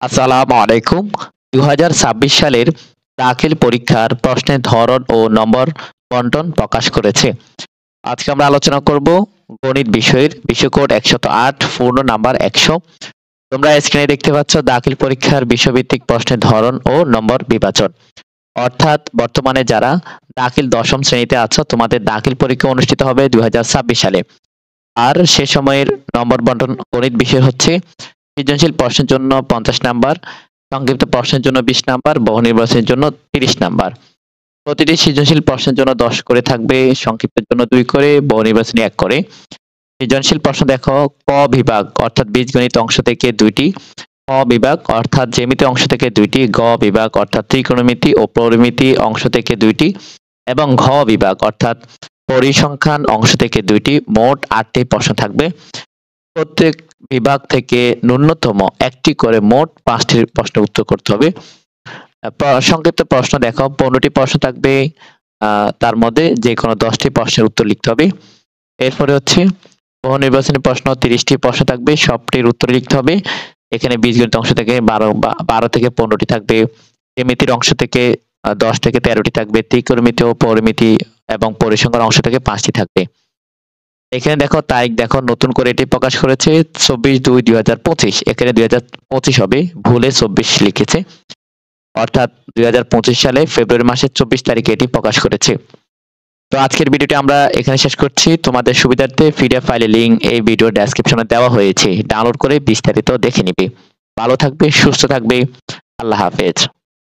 আসসালামু আলাইকুম। ২০২৬ সালের দাখিল পরীক্ষার প্রশ্নের ধরন ও নম্বর বন্টন প্রকাশ করেছে। আজকে আমরা আলোচনা করব গণিত বিষয়ের বিষয়কোড ১০৮ পূর্ণ নাম্বার ১০০। তোমরা স্ক্রিনে দেখতে পাচ্ছ দাখিল পরীক্ষার বিষয়ভিত্তিক প্রশ্নের ধরন ও নম্বর বিভাজন। অর্থাৎ বর্তমানে যারা দাখিল দশম শ্রেণীতে আছো তোমাদের দাখিল পরীক্ষা অনুষ্ঠিত হবে ২০২৬ সালে। আর সে সময়ের নম্বর বন্টন গণিত বিষয় হচ্ছে সৃজনশীল প্রশ্নের জন্য ৫০ নাম্বার, সংক্ষিপ্ত প্রশ্নের জন্য ২০ নাম্বার, বহু নির্বাচনের জন্য ৩০ নাম্বার। প্রতিটি সৃজনশীল প্রশ্নের জন্য ১০ করে থাকবে, সংক্ষিপ্তের জন্য ২ করে, বহু নির্বাচনী ১ করে। সৃজনশীল প্রশ্ন দেখো, ক বিভাগ অর্থাৎ বীজগণিত অংশ থেকে ২টি, খ বিভাগ অর্থাৎ জ্যামিতি অংশ থেকে ২টি, গ বিভাগ অর্থাৎ ত্রিকোণমিতি ও পরিমিতি অংশ থেকে ২টি এবং ঘ বিভাগ অর্থাৎ পরিসংখ্যান অংশ থেকে ২টি। মোট ৮টি প্রশ্ন থাকবে। প্রত্যেক বিভাগ থেকে ন্যূনতম ১টি করে মোট ৫টি প্রশ্নের উত্তর করতে হবে। সংক্ষিপ্ত প্রশ্ন দেখো, ১৫টি প্রশ্ন থাকবে, তার মধ্যে যে কোনো ১০টি প্রশ্নের উত্তর লিখতে হবে। এরপরে হচ্ছে বহু নির্বাচনী প্রশ্ন, ৩০টি প্রশ্ন থাকবে, সবটির উত্তর লিখতে হবে। এখানে বীজগণিত অংশ থেকে ১২ থেকে ১৫টি থাকবে, জ্যামিতির অংশ থেকে ১০ থেকে ১৩টি থাকবে, ত্রিকোণমিতি ও পরিমিতি এবং পরিসংখ্যান অংশ থেকে ৫টি থাকবে। এখানে দেখো তারিখ দেখো, নতুন করে এটি প্রকাশ করেছে ২৪/২/২০২৫। এখানে ২০২৫ হবে, ভুলে ২৪ লিখেছে, অর্থাৎ ২০২৫ সালে ফেব্রুয়ারি মাসের ২৪ তারিখে এটি প্রকাশ করেছে। তো আজকের ভিডিওটি আমরা এখানে শেষ করছি। তোমাদের সুবিধার্থে পিডিএফ ফাইলের লিংক এই ভিডিও ডেসক্রিপশনে দেওয়া হয়েছে, ডাউনলোড করে বিস্তারিত দেখে নিবে। ভালো থাকবে, সুস্থ থাকবে। আল্লাহ হাফেজ।